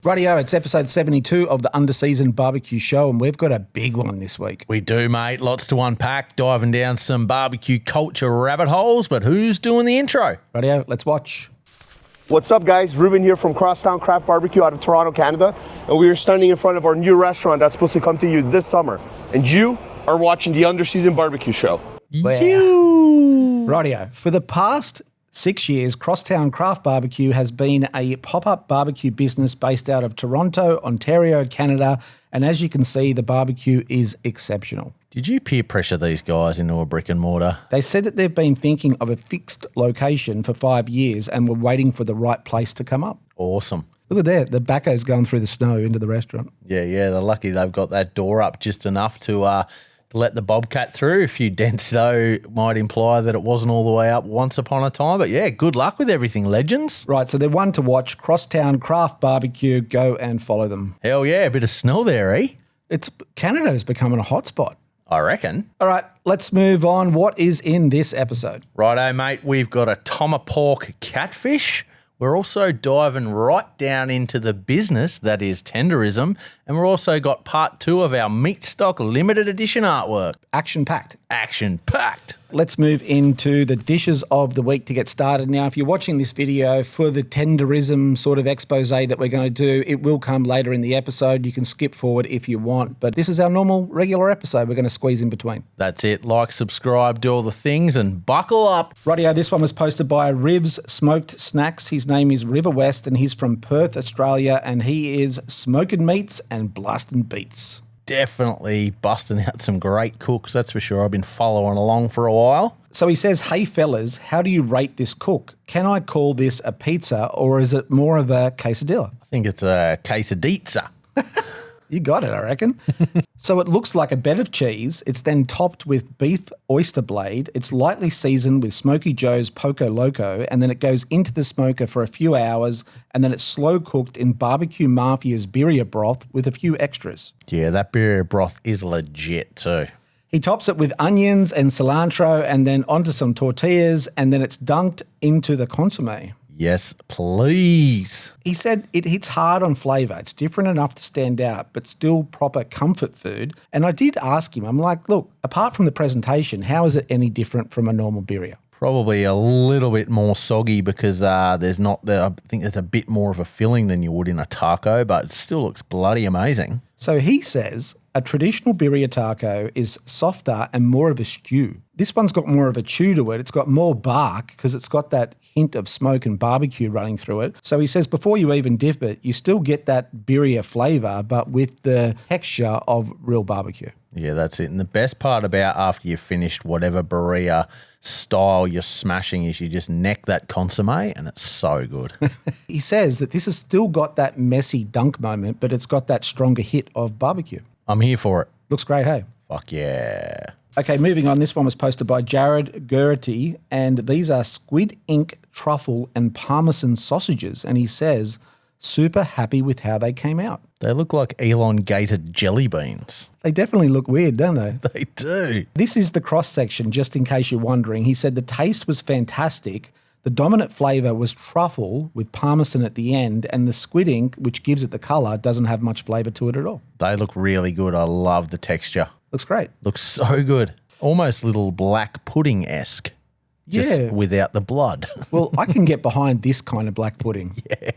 Rightio, it's episode 72 of the Underseasoned Barbecue Show, and we've got a big one this week. We do, mate. Lots to unpack, diving down some barbecue culture rabbit holes, but who's doing the intro? Rightio, let's watch. What's up, guys? Ruben here from Crosstown Craft Barbecue out of Toronto, Canada, and we are standing in front of our new restaurant that's supposed to come to you this summer, and you are watching the Underseasoned Barbecue Show. Rightio, for the past 6 years, Crosstown Craft Barbecue has been a pop-up barbecue business based out of Toronto, Ontario, Canada, and as you can see, the barbecue is exceptional. Did you peer pressure these guys into a brick and mortar? They said that they've been thinking of a fixed location for 5 years and were waiting for the right place to come up. Awesome. Look at that, the backhoe's going through the snow into the restaurant. Yeah, they're lucky they've got that door up just enough to let the bobcat through. A few dents, though, might imply that it wasn't all the way up once upon a time. But, yeah, good luck with everything, legends. Right, so they're one to watch, Crosstown Craft Barbecue. Go and follow them. Hell yeah, a bit of snow there, eh? Canada's becoming a hotspot. I reckon. All right, let's move on. What is in this episode? Righto, mate. We've got a tomahawk catfish. We're also diving right down into the business that is tenderism, and we've also got part 2 of our meat stock limited edition artwork. Action-packed. Action-packed. Let's move into the dishes of the week to get started. Now, if you're watching this video for the tenderism sort of expose that we're going to do, it will come later in the episode. You can skip forward if you want, but this is our normal, regular episode. We're going to squeeze in between. That's it. Like, subscribe, do all the things, and buckle up. Rightio, this one was posted by Ribs Smoked Snacks. His name is River West, and he's from Perth, Australia, and he is smoking meats and blasting beats. Definitely busting out some great cooks, that's for sure. I've been following along for a while. So he says, hey fellas, how do you rate this cook? Can I call this a pizza or is it more of a quesadilla? I think it's a quesadilla. You got it, I reckon. So it looks like a bed of cheese. It's then topped with beef oyster blade. It's lightly seasoned with Smokey Joe's Poco Loco, and then it goes into the smoker for a few hours, and then it's slow cooked in Barbecue Mafia's Birria broth with a few extras. Yeah, that Birria broth is legit too. He tops it with onions and cilantro and then onto some tortillas, and then it's dunked into the consomme. Yes, please. He said it hits hard on flavour. It's different enough to stand out, but still proper comfort food. And I did ask him, I'm like, look, apart from the presentation, how is it any different from a normal birria? Probably a little bit more soggy because I think there's a bit more of a filling than you would in a taco, but it still looks bloody amazing. So he says a traditional birria taco is softer and more of a stew. This one's got more of a chew to it. It's got more bark because it's got that hint of smoke and barbecue running through it. So he says before you even dip it, you still get that birria flavour, but with the texture of real barbecue. Yeah, that's it. And the best part about after you've finished whatever birria style you're smashing is you just neck that consomme and it's so good. He says that this has still got that messy dunk moment, but it's got that stronger hit of barbecue. I'm here for it. Looks great, hey? Fuck yeah. Okay, moving on. This one was posted by Jared Gertie, and these are squid ink, truffle, and parmesan sausages. And he says, super happy with how they came out. They look like elongated jelly beans. They definitely look weird, don't they? They do. This is the cross-section, just in case you're wondering. He said the taste was fantastic. The dominant flavour was truffle with parmesan at the end, and the squid ink, which gives it the colour, doesn't have much flavour to it at all. They look really good. I love the texture. Looks great. Looks so good. Almost little black pudding-esque. Just without the blood. Well, I can get behind this kind of black pudding. Yeah.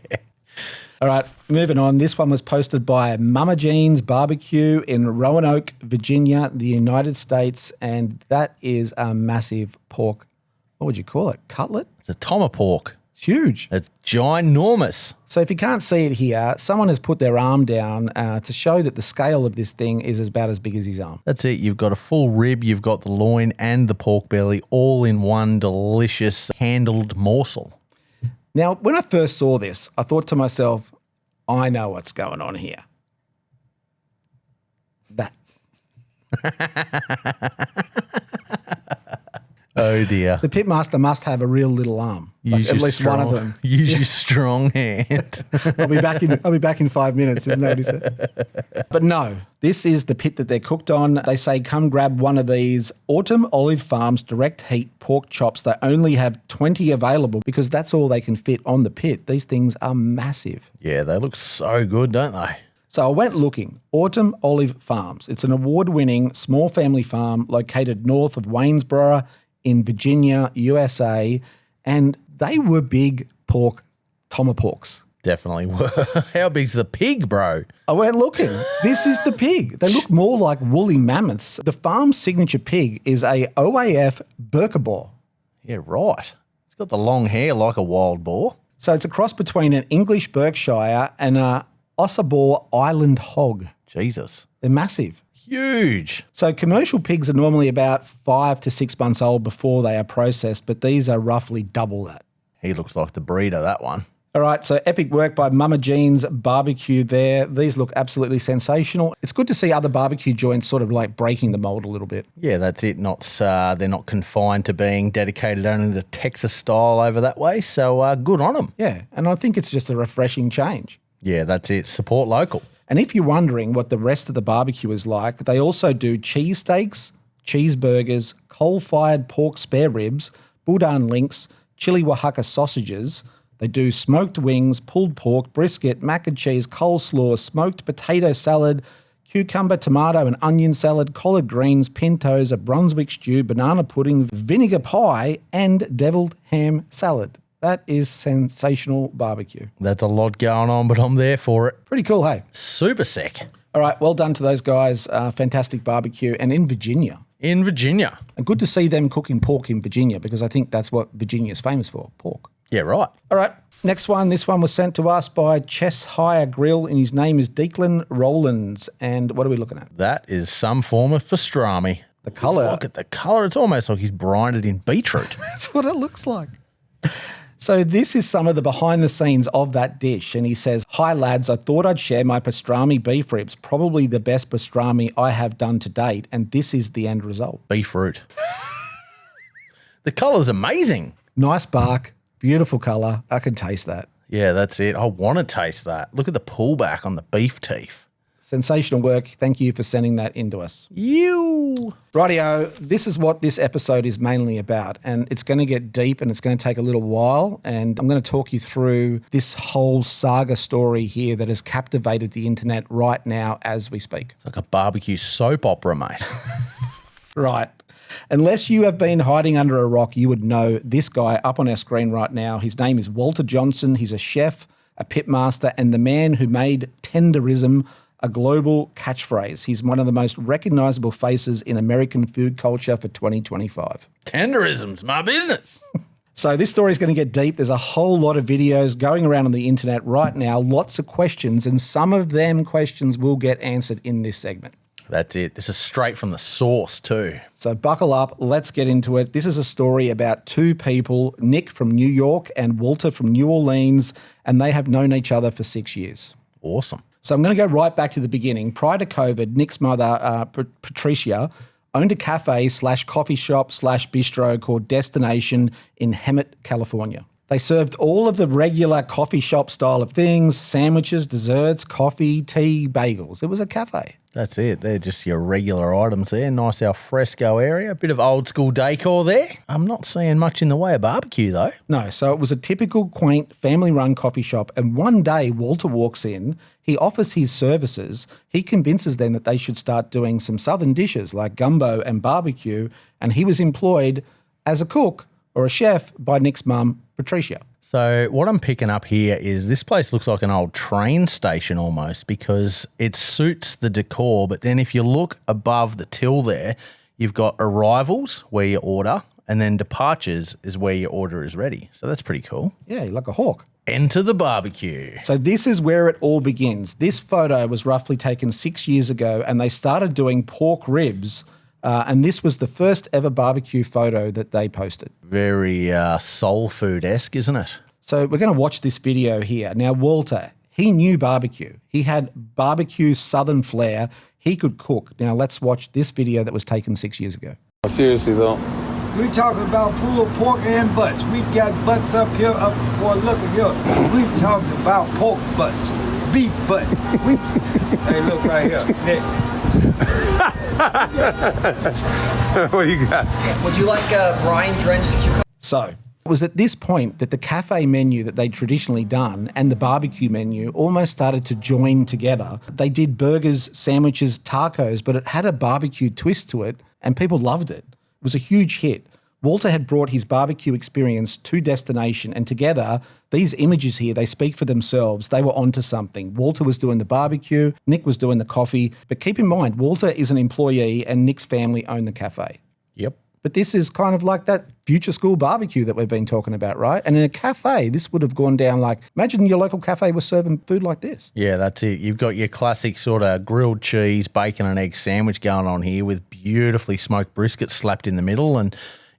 All right, moving on. This one was posted by Mama Jean's Barbecue in Roanoke, Virginia, the United States, and that is a massive pork. What would you call it? Cutlet? It's a tomahawk. It's huge. It's ginormous. So if you can't see it here, someone has put their arm down to show that the scale of this thing is about as big as his arm. That's it. You've got a full rib, you've got the loin and the pork belly all in one delicious handled morsel. Now, when I first saw this, I thought to myself, I know what's going on here. That. Oh dear. The pitmaster must have a real little arm. Like at least one of them. Use your strong hand. I'll be back in 5 minutes, isn't that what he said? But no, this is the pit that they're cooked on. They say, come grab one of these Autumn Olive Farms direct heat pork chops. They only have 20 available because that's all they can fit on the pit. These things are massive. Yeah, they look so good, don't they? So I went looking. Autumn Olive Farms. It's an award-winning small family farm located north of Waynesboro in Virginia, USA, and they were big pork tomahawks. Definitely were. How big's the pig, bro? I went looking. This is the pig. They look more like woolly mammoths. The farm's signature pig is a OAF Birkabor. Yeah, right. It's got the long hair like a wild boar. So it's a cross between an English Berkshire and a Ossabaw Island hog. Jesus. They're massive. Huge. So commercial pigs are normally about 5 to 6 months old before they are processed, but these are roughly double that. He looks like the breeder, that one. All right, so epic work by Mama Jean's Barbecue there. These look absolutely sensational. It's good to see other barbecue joints sort of like breaking the mold a little bit. Yeah, that's it. They're not confined to being dedicated only to Texas style over that way, so good on them. Yeah, and I think it's just a refreshing change. Yeah, that's it. Support local. And if you're wondering what the rest of the barbecue is like, they also do cheesesteaks, cheeseburgers, coal-fired pork spare ribs, boudin links, chili Oaxaca sausages. They do smoked wings, pulled pork, brisket, mac and cheese, coleslaw, smoked potato salad, cucumber, tomato and onion salad, collard greens, pintos, a Brunswick stew, banana pudding, vinegar pie, and deviled ham salad. That is sensational barbecue. That's a lot going on, but I'm there for it. Pretty cool, hey? Super sick. All right, well done to those guys. Fantastic barbecue. And in Virginia. In Virginia. And good to see them cooking pork in Virginia because I think that's what Virginia's famous for, pork. Yeah, right. All right, next one. This one was sent to us by Cheshire Grill, and his name is Declan Rowlands. And what are we looking at? That is some form of pastrami. The colour. Look at the colour. It's almost like he's brined it in beetroot. That's what it looks like. So this is some of the behind the scenes of that dish. And he says, hi lads, I thought I'd share my pastrami beef ribs, probably the best pastrami I have done to date. And this is the end result. Beetroot. The colour's amazing. Nice bark, beautiful colour. I can taste that. Yeah, that's it. I want to taste that. Look at the pullback on the beef teeth. Sensational work. Thank you for sending that in to us. You. Rightio, this is what this episode is mainly about, and it's going to get deep and it's going to take a little while, and I'm going to talk you through this whole saga story here that has captivated the internet right now as we speak. It's like a barbecue soap opera, mate. Right. Unless you have been hiding under a rock, you would know this guy up on our screen right now. His name is Walter Johnson. He's a chef, a pitmaster, and the man who made Tenderism a global catchphrase. He's one of the most recognizable faces in American food culture for 2025. Tenderism's my business. So this story is going to get deep. There's a whole lot of videos going around on the internet right now, lots of questions, and some of them questions will get answered in this segment. That's it. This is straight from the source too. So buckle up. Let's get into it. This is a story about two people, Nick from New York and Walter from New Orleans, and they have known each other for 6 years. Awesome. So I'm going to go right back to the beginning. Prior to COVID, Nick's mother, Patricia, owned a cafe / coffee shop / bistro called Destination in Hemet, California. They served all of the regular coffee shop style of things, sandwiches, desserts, coffee, tea, bagels. It was a cafe. That's it. They're just your regular items there. Nice al fresco area. A bit of old school decor there. I'm not seeing much in the way of barbecue though. No, so it was a typical quaint family-run coffee shop, and one day Walter walks in, he offers his services, he convinces them that they should start doing some southern dishes like gumbo and barbecue, and he was employed as a cook or a chef by Nick's mum, Patricia. So what I'm picking up here is this place looks like an old train station almost because it suits the decor. But then if you look above the till there, you've got arrivals where you order and then departures is where your order is ready. So that's pretty cool. Yeah, like a hawk. Enter the barbecue. So this is where it all begins. This photo was roughly taken 6 years ago, and they started doing pork ribs. And this was the first ever barbecue photo that they posted. Very soul food-esque, isn't it? So we're going to watch this video here. Now, Walter, he knew barbecue. He had barbecue southern flair. He could cook. Now, let's watch this video that was taken 6 years ago. Seriously, though, We talking about pulled pork and butts. We got butts up here, boy, look at here. We talking about pork butts, beef butt. Hey, look right here, Nick. What do you got? Would you like brine drenched cucumber? So it was at this point that the cafe menu that they'd traditionally done and the barbecue menu almost started to join together. They did burgers, sandwiches, tacos, but it had a barbecue twist to it and people loved it. It was a huge hit. Walter had brought his barbecue experience to Destination, and together, these images here, they speak for themselves. They were onto something. Walter was doing the barbecue, Nick was doing the coffee. But keep in mind, Walter is an employee and Nick's family own the cafe. Yep. But this is kind of like that future school barbecue that we've been talking about, right? And in a cafe, this would have gone down like, imagine your local cafe was serving food like this. Yeah, that's it. You've got your classic sort of grilled cheese, bacon and egg sandwich going on here with beautifully smoked brisket slapped in the middle. And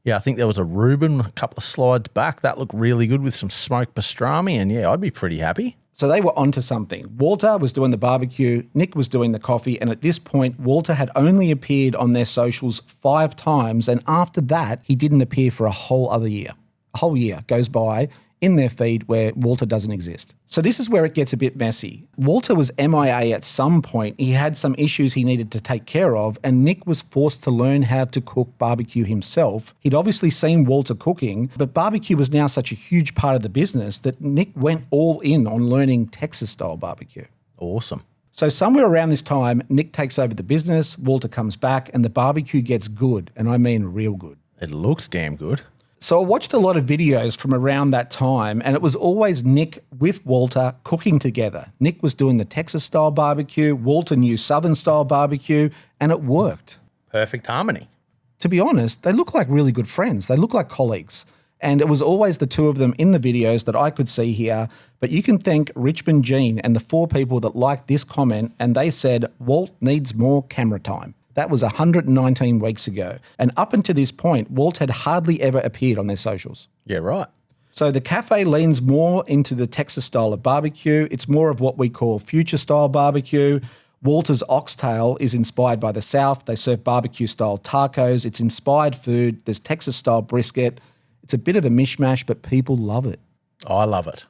yeah, I think there was a Reuben a couple of slides back. That looked really good with some smoked pastrami. And yeah, I'd be pretty happy. So they were onto something. Walter was doing the barbecue, Nick was doing the coffee, and at this point, Walter had only appeared on their socials 5 times, and after that, he didn't appear for a whole other year. A whole year goes by in their feed where Walter doesn't exist. So this is where it gets a bit messy. Walter was MIA at some point. He had some issues he needed to take care of, and Nick was forced to learn how to cook barbecue himself. He'd obviously seen Walter cooking, but barbecue was now such a huge part of the business that Nick went all in on learning Texas-style barbecue. Awesome. So somewhere around this time, Nick takes over the business, Walter comes back, and the barbecue gets good, and I mean real good. It looks damn good. So I watched a lot of videos from around that time, and it was always Nick with Walter cooking together. Nick was doing the Texas-style barbecue, Walter knew Southern-style barbecue, and it worked. Perfect harmony. To be honest, they look like really good friends. They look like colleagues. And it was always the two of them in the videos that I could see here. But you can thank Richmond Jean and the 4 people that liked this comment, and they said, Walt needs more camera time. That was 119 weeks ago. And up until this point, Walt had hardly ever appeared on their socials. Yeah, right. So the cafe leans more into the Texas style of barbecue. It's more of what we call future style barbecue. Walter's oxtail is inspired by the South. They serve barbecue style tacos. It's inspired food. There's Texas style brisket. It's a bit of a mishmash, but people love it. I love it.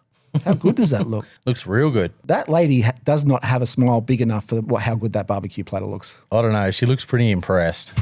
How good does that look? Looks real good. That lady does not have a smile big enough for how good that barbecue platter looks. I don't know. She looks pretty impressed.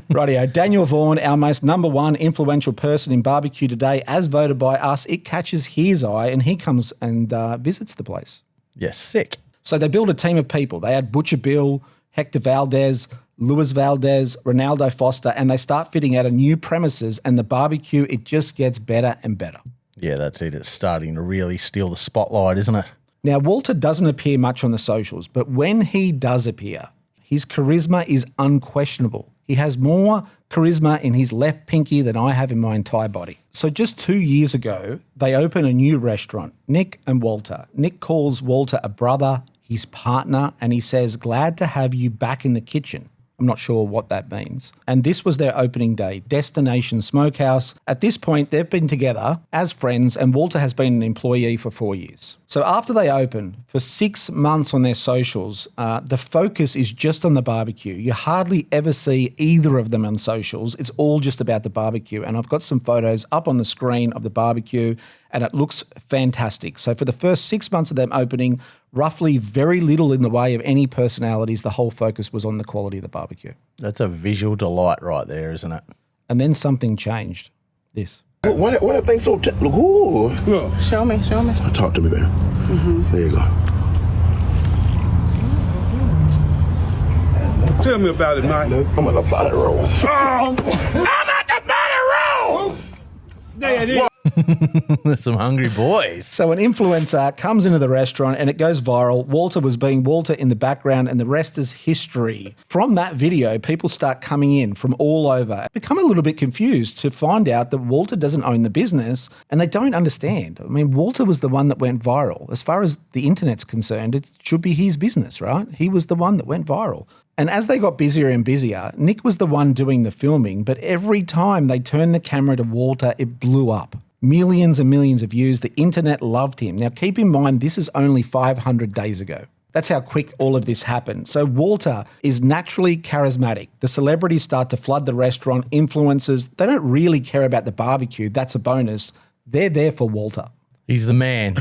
Rightio. Daniel Vaughan, our most #1 influential person in barbecue today, as voted by us. It catches his eye and he comes and visits the place. Yes, sick. So they build a team of people. They had Butcher Bill, Hector Valdez, Luis Valdez, Ronaldo Foster, and they start fitting out a new premises, and the barbecue, it just gets better and better. Yeah, that's it. It's starting to really steal the spotlight, isn't it? Now, Walter doesn't appear much on the socials, but when he does appear, his charisma is unquestionable. He has more charisma in his left pinky than I have in my entire body. So just 2 years ago, they open a new restaurant, Nick and Walter. Nick calls Walter a brother, his partner, and he says, glad to have you back in the kitchen. I'm not sure what that means. And this was their opening day, Destination Smokehouse. At this point, they've been together as friends, and Walter has been an employee for 4 years. So after they open, for 6 months on their socials, the focus is just on the barbecue. You hardly ever see either of them on socials. It's all just about the barbecue. And I've got some photos up on the screen of the barbecue, and it looks fantastic. So for the first 6 months of them opening, roughly very little in the way of any personalities. The whole focus was on the quality of the barbecue. That's a visual delight right there, isn't it? And then something changed. This. Why that thing so ooh. Look. Show me. Talk to me, baby. There you go. Tell me about it, Mike. I'm at the body roll. I'm at the body roll! There it is. There's some hungry boys. So an influencer comes into the restaurant and it goes viral. Walter was being Walter in the background, and the rest is history. From that video, people start coming in from all over, become a little bit confused to find out that Walter doesn't own the business, and they don't understand. I mean, Walter was the one that went viral. As far as the internet's concerned, it should be his business, right? He was the one that went viral. And as they got busier and busier, Nick was the one doing the filming, but every time they turned the camera to Walter, it blew up. Millions and millions of views. The internet loved him. Now, keep in mind, this is only 500 days ago. That's how quick all of this happened. So Walter is naturally charismatic. The celebrities start to flood the restaurant, influencers. They don't really care about the barbecue. That's a bonus. They're there for Walter. He's the man.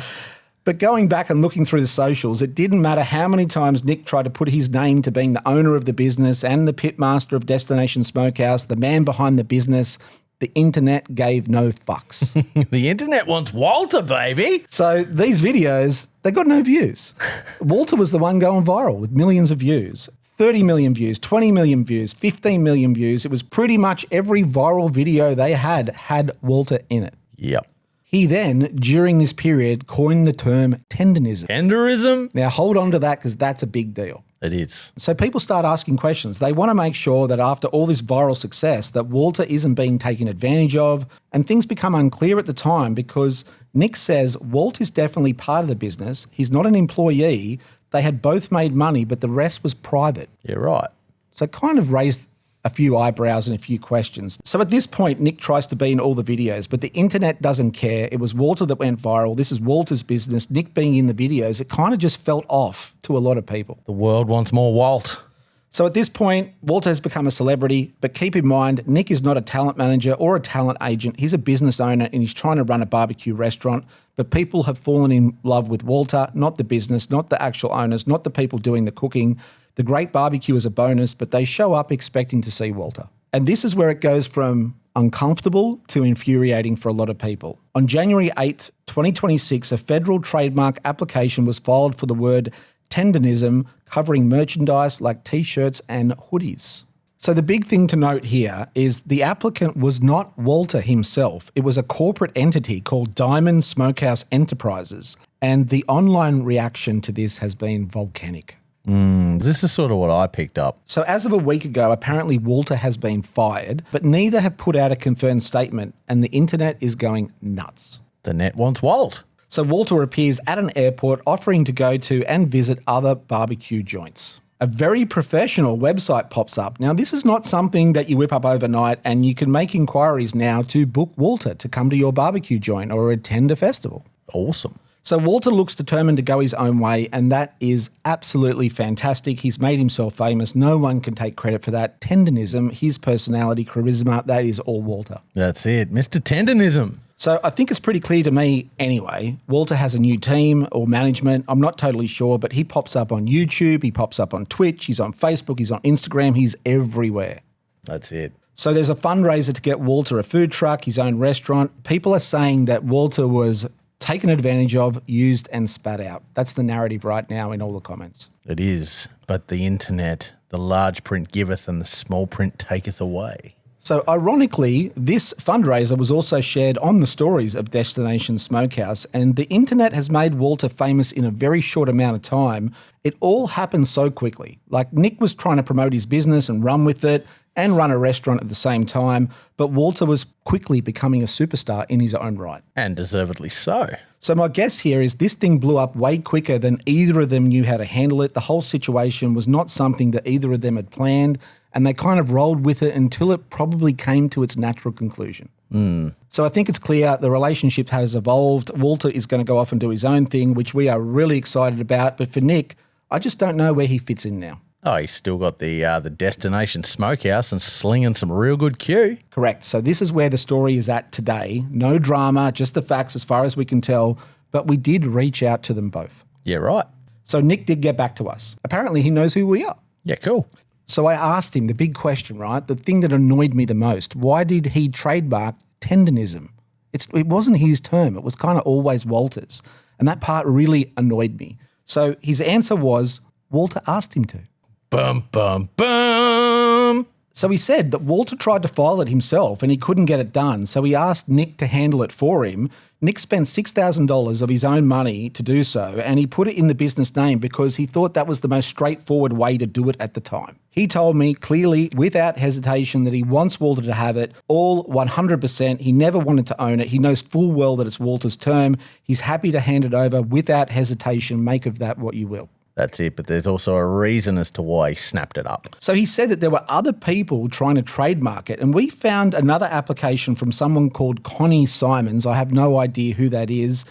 But going back and looking through the socials, it didn't matter how many times Nick tried to put his name to being the owner of the business and the pitmaster of Destination Smokehouse, the man behind the business. The internet gave no fucks. The internet wants Walter, baby. So these videos, they got no views. Walter was the one going viral with millions of views. 30 million views, 20 million views, 15 million views. It was pretty much every viral video they had Walter in it. Yep. He then, during this period, coined the term tenderism. Tenderism? Now hold on to that because that's a big deal. It is. So people start asking questions. They want to make sure that after all this viral success that Walter isn't being taken advantage of, and things become unclear at the time because Nick says Walt is definitely part of the business. He's not an employee. They had both made money, but the rest was private. You're right. So it kind of raised a few eyebrows and a few questions. So at this point, Nick tries to be in all the videos, but the internet doesn't care. It was Walter that went viral. This is Walter's business. Nick being in the videos, it kind of just felt off to a lot of people. The world wants more Walt. So at this point, Walter has become a celebrity, but keep in mind, Nick is not a talent manager or a talent agent. He's a business owner and he's trying to run a barbecue restaurant, but people have fallen in love with Walter, not the business, not the actual owners, not the people doing the cooking. The great barbecue is a bonus, but they show up expecting to see Walter. And this is where it goes from uncomfortable to infuriating for a lot of people. On January 8th, 2026, a federal trademark application was filed for the word tenderism, covering merchandise like T-shirts and hoodies. So the big thing to note here is the applicant was not Walter himself. It was a corporate entity called Diamond Smokehouse Enterprises. And the online reaction to this has been volcanic. This is sort of what I picked up. So as of a week ago, apparently Walter has been fired, but neither have put out a confirmed statement, and the internet is going nuts. The net wants Walt. So Walter appears at an airport offering to go to and visit other barbecue joints. A very professional website pops up. Now, this is not something that you whip up overnight, and you can make inquiries now to book Walter to come to your barbecue joint or attend a festival. Awesome. So Walter looks determined to go his own way, and that is absolutely fantastic. He's made himself famous. No one can take credit for that. Tenderism, his personality, charisma, that is all Walter. That's it. Mr. Tenderism. So I think it's pretty clear to me anyway, Walter has a new team or management. I'm not totally sure, but he pops up on YouTube, he pops up on Twitch, he's on Facebook, he's on Instagram, he's everywhere. That's it. So there's a fundraiser to get Walter a food truck, his own restaurant. People are saying that Walter was taken advantage of, used and spat out. That's the narrative right now in all the comments. It is. But the internet, the large print giveth and the small print taketh away. So ironically, this fundraiser was also shared on the stories of Destination Smokehouse, and the internet has made Walter famous in a very short amount of time. It all happened so quickly. Like Nick was trying to promote his business and run with it and run a restaurant at the same time, but Walter was quickly becoming a superstar in his own right. And deservedly so. So my guess here is this thing blew up way quicker than either of them knew how to handle it. The whole situation was not something that either of them had planned, and they kind of rolled with it until it probably came to its natural conclusion. So I think it's clear the relationship has evolved. Walter is going to go off and do his own thing, which we are really excited about. But for Nick, I just don't know where he fits in now. Oh, he's still got the Destination Smokehouse and slinging some real good Q. Correct. So this is where the story is at today. No drama, just the facts as far as we can tell. But we did reach out to them both. Yeah, right. So Nick did get back to us. Apparently he knows who we are. Yeah, cool. So I asked him the big question, right? The thing that annoyed me the most. Why did he trademark tenderism? It wasn't his term. It was kind of always Walter's. And that part really annoyed me. So his answer was Walter asked him to. Bum, bum, bum. So he said that Walter tried to file it himself and he couldn't get it done. So he asked Nick to handle it for him. Nick spent $6,000 of his own money to do so, and he put it in the business name because he thought that was the most straightforward way to do it at the time. He told me clearly, without hesitation, that he wants Walter to have it, all 100%. He never wanted to own it. He knows full well that it's Walter's term. He's happy to hand it over without hesitation. Make of that what you will. That's it, but there's also a reason as to why he snapped it up. So he said that there were other people trying to trademark it, and we found another application from someone called Connie Simons. I have no idea who that is,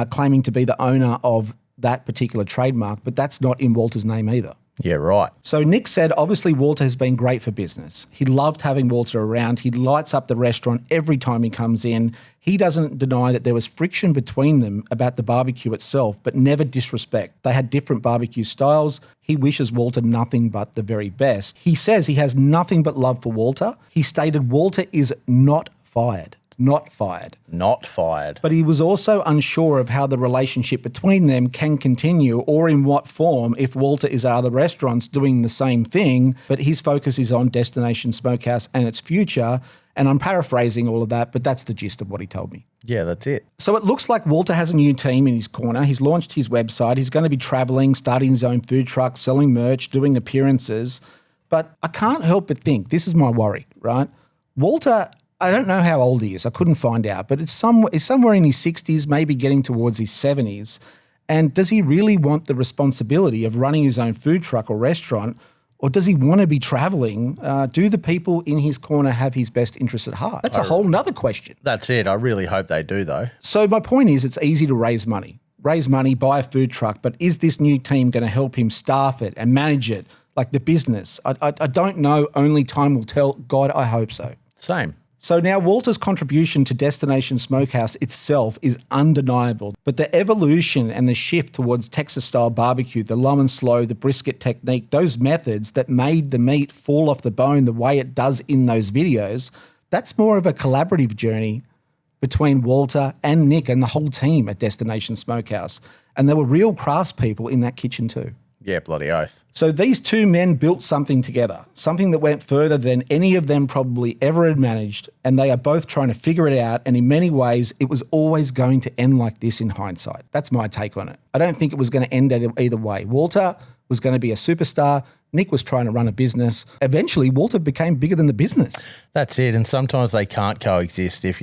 claiming to be the owner of that particular trademark, but that's not in Walter's name either. Yeah, right. So Nick said, obviously, Walter has been great for business. He loved having Walter around. He lights up the restaurant every time he comes in. He doesn't deny that there was friction between them about the barbecue itself, but never disrespect. They had different barbecue styles. He wishes Walter nothing but the very best. He says he has nothing but love for Walter. He stated Walter is not fired. Not fired. Not fired. But he was also unsure of how the relationship between them can continue or in what form if Walter is at other restaurants doing the same thing, but his focus is on Destination Smokehouse and its future. And I'm paraphrasing all of that, but that's the gist of what he told me. Yeah, that's it. So it looks like Walter has a new team in his corner. He's launched his website. He's going to be traveling, starting his own food truck, selling merch, doing appearances. But I can't help but think, this is my worry, right? Walter, I don't know how old he is. I couldn't find out, but he's somewhere in his 60s, maybe getting towards his 70s. And does he really want the responsibility of running his own food truck or restaurant, or does he want to be traveling? Do the people in his corner have his best interests at heart? That's a whole nother question. That's it. I really hope they do, though. So my point is, it's easy to raise money, buy a food truck, but is this new team going to help him staff it and manage it, like the business? I don't know. Only time will tell. God, I hope so. Same. So now Walter's contribution to Destination Smokehouse itself is undeniable, but the evolution and the shift towards Texas-style barbecue, the low and slow, the brisket technique, those methods that made the meat fall off the bone the way it does in those videos, that's more of a collaborative journey between Walter and Nick and the whole team at Destination Smokehouse. And there were real craftspeople in that kitchen too. Yeah, bloody oath. So these two men built something together, something that went further than any of them probably ever had managed, and they are both trying to figure it out, and in many ways, it was always going to end like this in hindsight. That's my take on it. I don't think it was going to end either way. Walter was going to be a superstar. Nick was trying to run a business. Eventually, Walter became bigger than the business. That's it. And sometimes they can't coexist if,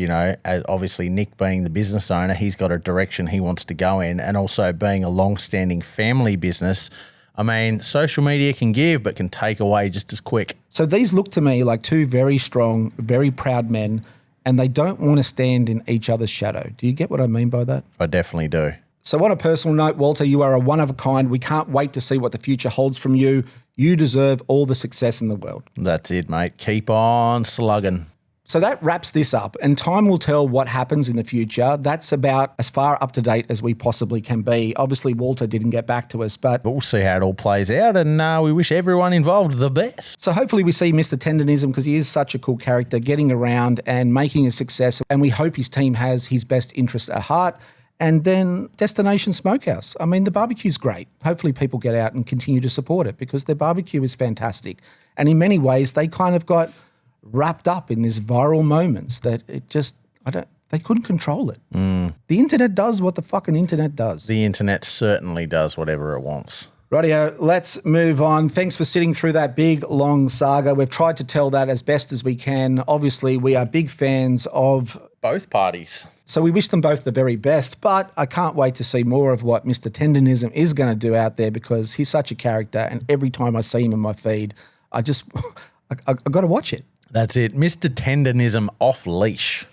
obviously Nick being the business owner, he's got a direction he wants to go in, and also being a long-standing family business. I mean, social media can give but can take away just as quick. So these look to me like two very strong, very proud men, and they don't want to stand in each other's shadow. Do you get what I mean by that? I definitely do. So on a personal note, Walter, you are a one of a kind. We can't wait to see what the future holds from you. You deserve all the success in the world. That's it, mate. Keep on slugging. So that wraps this up, and time will tell what happens in the future. That's about as far up to date as we possibly can be. Obviously, Walter didn't get back to us, but we'll see how it all plays out, and we wish everyone involved the best. So hopefully we see Mr. Tenderism, because he is such a cool character, getting around and making a success, and we hope his team has his best interest at heart. And then Destination Smokehouse. I mean, the barbecue's great. Hopefully people get out and continue to support it, because their barbecue is fantastic. And in many ways, they kind of got wrapped up in these viral moments that it just, they couldn't control it. The internet does what the fucking internet does. The internet certainly does whatever it wants. Rightio, let's move on. Thanks for sitting through that big, long saga. We've tried to tell that as best as we can. Obviously, we are big fans of both parties. So we wish them both the very best, but I can't wait to see more of what Mr. Tenderism is going to do out there, because he's such a character, and every time I see him in my feed, I got to watch it. That's it. Mr. Tenderism off leash.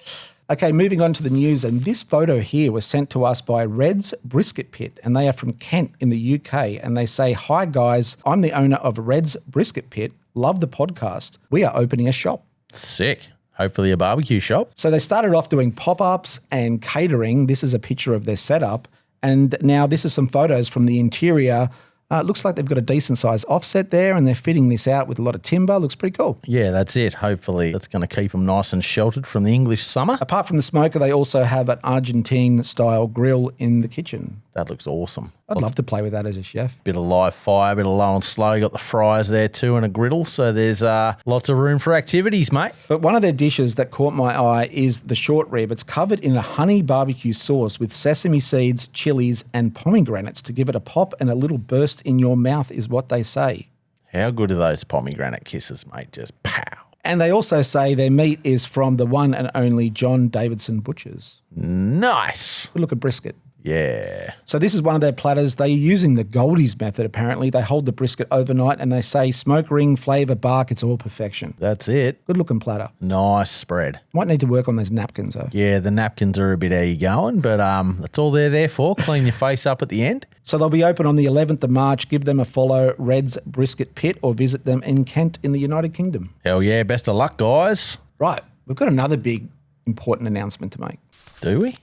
Okay, moving on to the news, and this photo here was sent to us by Red's Brisket Pit, and they are from Kent in the UK, and they say, "Hi guys, I'm the owner of Red's Brisket Pit. Love the podcast. We are opening a shop." Sick. Hopefully a barbecue shop. So they started off doing pop-ups and catering. This is a picture of their setup, and now this is some photos from the interior. It looks like they've got a decent size offset there, and they're fitting this out with a lot of timber. Looks pretty cool. Yeah, that's it. Hopefully that's going to keep them nice and sheltered from the English summer. Apart from the smoker, they also have an Argentine-style grill in the kitchen. That looks awesome. I'd love to play with that as a chef. Bit of live fire, bit of low and slow. You got the fryers there too and a griddle, so there's lots of room for activities, mate. But one of their dishes that caught my eye is the short rib. It's covered in a honey barbecue sauce with sesame seeds, chilies, and pomegranates to give it a pop and a little burst in your mouth, is what they say. How good are those pomegranate kisses, mate? Just pow. And they also say their meat is from the one and only John Davidson Butchers. Nice. Good look at brisket. Yeah. So this is one of their platters. They're using the Goldie's method, apparently. They hold the brisket overnight and they say smoke ring, flavour, bark, it's all perfection. That's it. Good looking platter. Nice spread. Might need to work on those napkins, though. Yeah, the napkins are a bit how you going, but that's all they're there for. Clean your face up at the end. So they'll be open on the 11th of March. Give them a follow, Red's Brisket Pit, or visit them in Kent in the United Kingdom. Hell yeah. Best of luck, guys. Right. We've got another big, important announcement to make. Do we?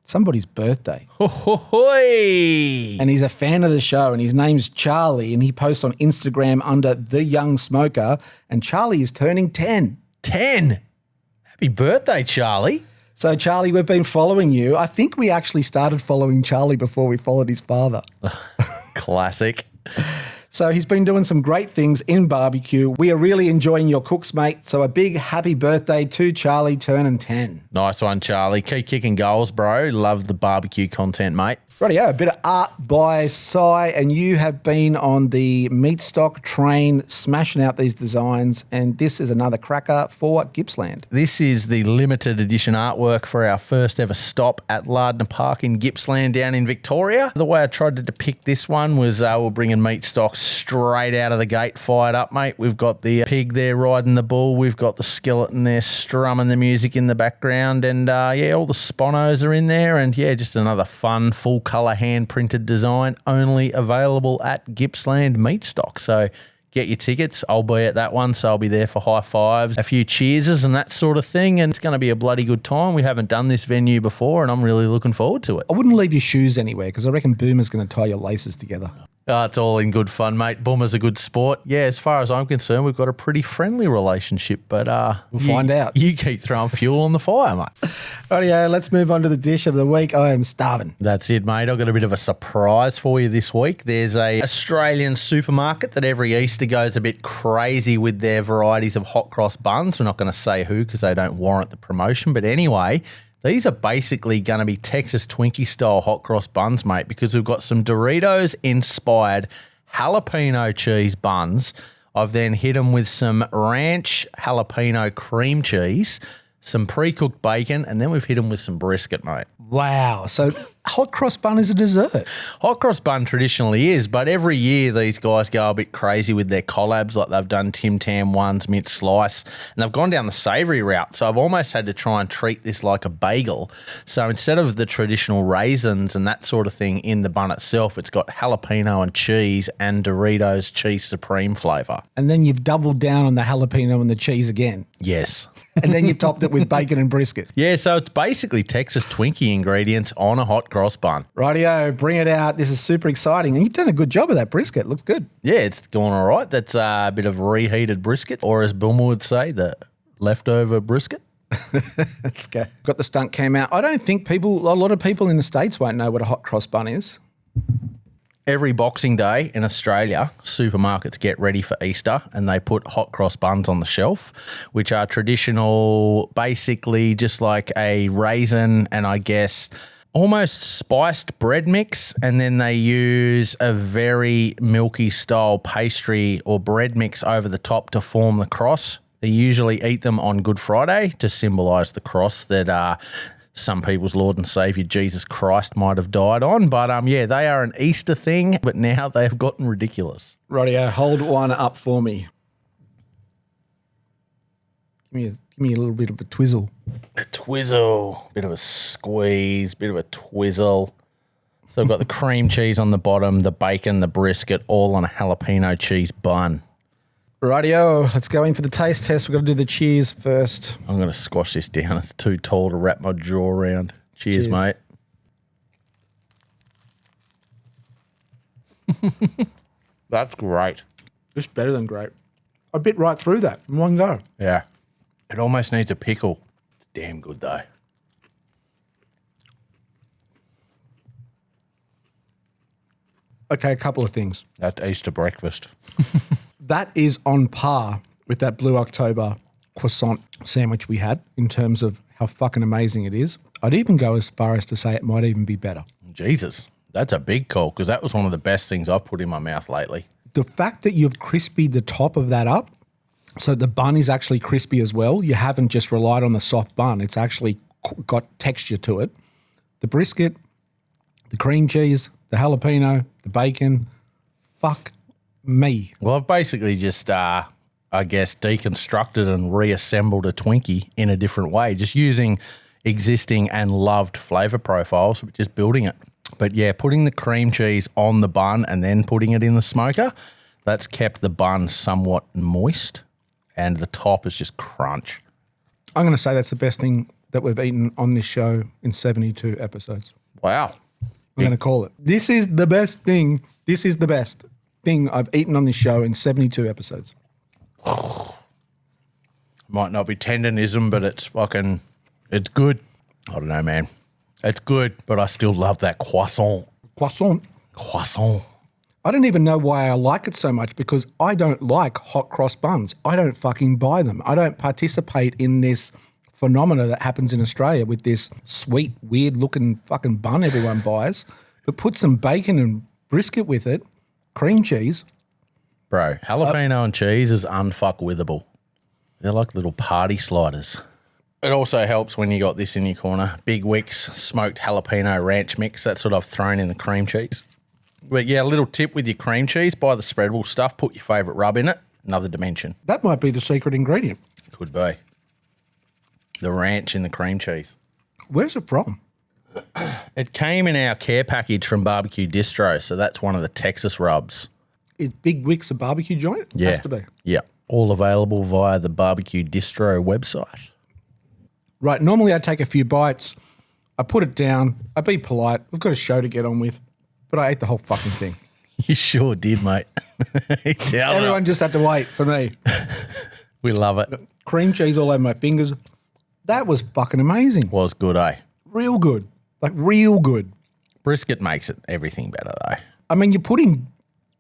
Somebody's birthday. Ho-ho-hoi. And he's a fan of the show, and his name's Charlie, and he posts on Instagram under The Young Smoker, and Charlie is turning 10. 10. Happy birthday, Charlie. So, Charlie, we've been following you. I think we actually started following Charlie before we followed his father. Classic. So he's been doing some great things in barbecue. We are really enjoying your cooks, mate. So a big happy birthday to Charlie turning 10. Nice one, Charlie. Keep kicking goals, bro. Love the barbecue content, mate. Rightio, a bit of art by Sigh, and you have been on the meat stock train smashing out these designs, and this is another cracker for Gippsland. This is the limited edition artwork for our first ever stop at Lardner Park in Gippsland down in Victoria. The way I tried to depict this one was we're bringing meat stock straight out of the gate, fired up, mate. We've got the pig there riding the bull. We've got the skeleton there strumming the music in the background, and all the sponos are in there, and just another fun, full colour hand-printed design, only available at Gippsland Meat Stock. So get your tickets. I'll be at that one, so I'll be there for high fives, a few cheerses and that sort of thing, and it's going to be a bloody good time. We haven't done this venue before, and I'm really looking forward to it. I wouldn't leave your shoes anywhere because I reckon Boomer's going to tie your laces together. It's all in good fun, mate. Boomer's a good sport. Yeah, as far as I'm concerned, we've got a pretty friendly relationship, but we'll find out. You keep throwing fuel on the fire, mate. Rightio, let's move on to the dish of the week. I am starving. That's it, mate. I've got a bit of a surprise for you this week. There's a Australian supermarket that every Easter goes a bit crazy with their varieties of hot cross buns. We're not going to say who because they don't warrant the promotion, but anyway, these are basically going to be Texas Twinkie style hot cross buns, mate, because we've got some Doritos inspired jalapeno cheese buns. I've then hit them with some ranch jalapeno cream cheese, some pre-cooked bacon, and then we've hit them with some brisket, mate. Wow. So hot cross bun is a dessert. Hot cross bun traditionally is, but every year these guys go a bit crazy with their collabs, like they've done Tim Tam ones, mint slice, and they've gone down the savoury route. So I've almost had to try and treat this like a bagel. So instead of the traditional raisins and that sort of thing in the bun itself, it's got jalapeno and cheese and Doritos cheese supreme flavour. And then you've doubled down on the jalapeno and the cheese again. Yes. And then you've topped it with bacon and brisket. Yeah, so it's basically Texas Twinkie ingredients on a hot cross bun. Rightio, bring it out. This is super exciting. And you've done a good job of that brisket. Looks good. Yeah, it's going all right. That's a bit of reheated brisket, or as Boomer would say, the leftover brisket. Let's go. Got the stunt cam out. I don't think a lot of people in the States won't know what a hot cross bun is. Every Boxing Day in Australia, supermarkets get ready for Easter and they put hot cross buns on the shelf, which are traditional, basically just like a raisin and I guess almost spiced bread mix, and then they use a very milky style pastry or bread mix over the top to form the cross. They usually eat them on Good Friday to symbolise the cross that some people's Lord and Saviour Jesus Christ might have died on. But they are an Easter thing, but now they have gotten ridiculous. Rightio, hold one up for me. Give me a little bit of a twizzle. A twizzle, bit of a squeeze, bit of a twizzle. So I've got the cream cheese on the bottom, the bacon, the brisket, all on a jalapeno cheese bun. Rightio, let's go in for the taste test. We've got to do the cheers first. I'm going to squash this down. It's too tall to wrap my jaw around. Cheers. Mate. That's great. Just better than great. I bit right through that in one go. Yeah. It almost needs a pickle. It's damn good though. Okay, a couple of things. That's Easter breakfast. That is on par with that Blue October croissant sandwich we had in terms of how fucking amazing it is. I'd even go as far as to say it might even be better. Jesus, that's a big call because that was one of the best things I've put in my mouth lately. The fact that you've crispied the top of that up, so the bun is actually crispy as well. You haven't just relied on the soft bun. It's actually got texture to it. The brisket, The cream cheese, the jalapeno, the bacon. Fuck me. Well, I've basically just, I guess, deconstructed and reassembled a Twinkie in a different way, just using existing and loved flavour profiles, just building it. But yeah, putting the cream cheese on the bun and then putting it in the smoker, that's kept the bun somewhat moist and the top is just crunch. I'm going to say that's the best thing that we've eaten on this show in 72 episodes. Wow. I'm going to call it. This is the best thing. This is the best thing I've eaten on this show in 72 episodes. Might not be tenderism, but it's good. I don't know, man. It's good, but I still love that croissant. Croissant. I don't even know why I like it so much because I don't like hot cross buns. I don't fucking buy them. I don't participate in this phenomena that happens in Australia with this sweet, weird-looking fucking bun everyone buys. But put some bacon and brisket with it, cream cheese. Bro, jalapeno and cheese is unfuckwithable. They're like little party sliders. It also helps when you got this in your corner. Big Wicks smoked jalapeno ranch mix. That's what I've thrown in the cream cheese. But yeah, a little tip with your cream cheese, buy the spreadable stuff, put your favourite rub in it, another dimension. That might be the secret ingredient. Could be. The ranch in the cream cheese. Where's it from? It came in our care package from BBQ Distro, so that's one of the Texas rubs. Is Big Wicks a barbecue joint? Yeah. Has to be. Yeah. All available via the BBQ Distro website. Right, normally I take a few bites, I put it down, I be polite, we've got a show to get on with, but I ate the whole fucking thing. You sure did, mate. Everyone just had to wait for me. We love it. Cream cheese all over my fingers. That was fucking amazing. Was good, eh? Real good. Like real good. Brisket makes it everything better, though. I mean, you're putting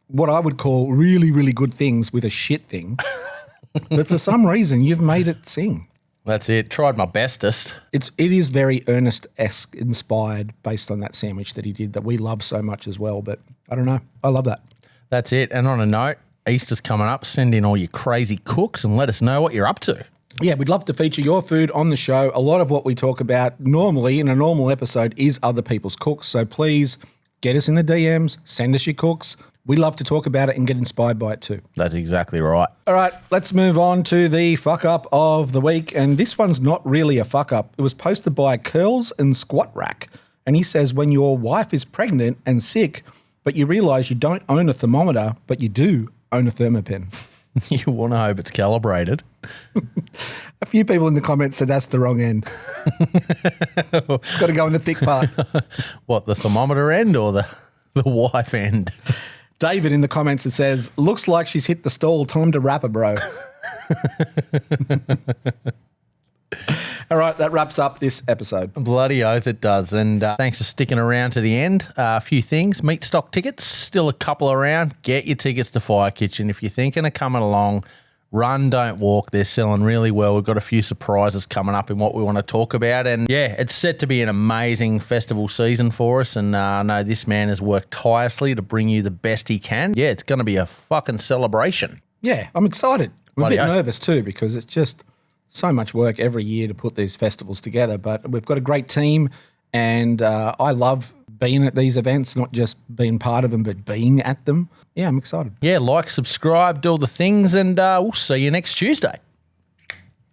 what I would call really, really good things with a shit thing, but for some reason you've made it sing. That's it. Tried my bestest. It is very Ernest-esque inspired based on that sandwich that he did that we love so much as well. But I don't know. I love that. That's it. And on a note, Easter's coming up. Send in all your crazy cooks and let us know what you're up to. Yeah, we'd love to feature your food on the show. A lot of what we talk about normally in a normal episode is other people's cooks. So please get us in the DMs, send us your cooks. We love to talk about it and get inspired by it too. That's exactly right. All right, let's move on to the fuck up of the week. And this one's not really a fuck up. It was posted by Curls and Squat Rack. And he says, when your wife is pregnant and sick, but you realise you don't own a thermometer, but you do own a thermopen. You want to hope it's calibrated. A few people in the comments said that's the wrong end. It's got to go in the thick part. What, the thermometer end or the wife end? David in the comments, it says, looks like she's hit the stall. Time to wrap her, bro. All right, that wraps up this episode. Bloody oath it does. And thanks for sticking around to the end. A few things. Meat stock tickets, still a couple around. Get your tickets to Fire Kitchen if you're thinking of coming along. Run, don't walk. They're selling really well. We've got a few surprises coming up in what we want to talk about. And yeah, it's set to be an amazing festival season for us. And I know this man has worked tirelessly to bring you the best he can. Yeah, it's going to be a fucking celebration. Yeah, I'm excited. I'm a bit Bloody oath. nervous too because it's just so much work every year to put these festivals together. But we've got a great team and I love being at these events, not just being part of them, but being at them. Yeah, I'm excited. Yeah, like, subscribe, do all the things, and we'll see you next Tuesday.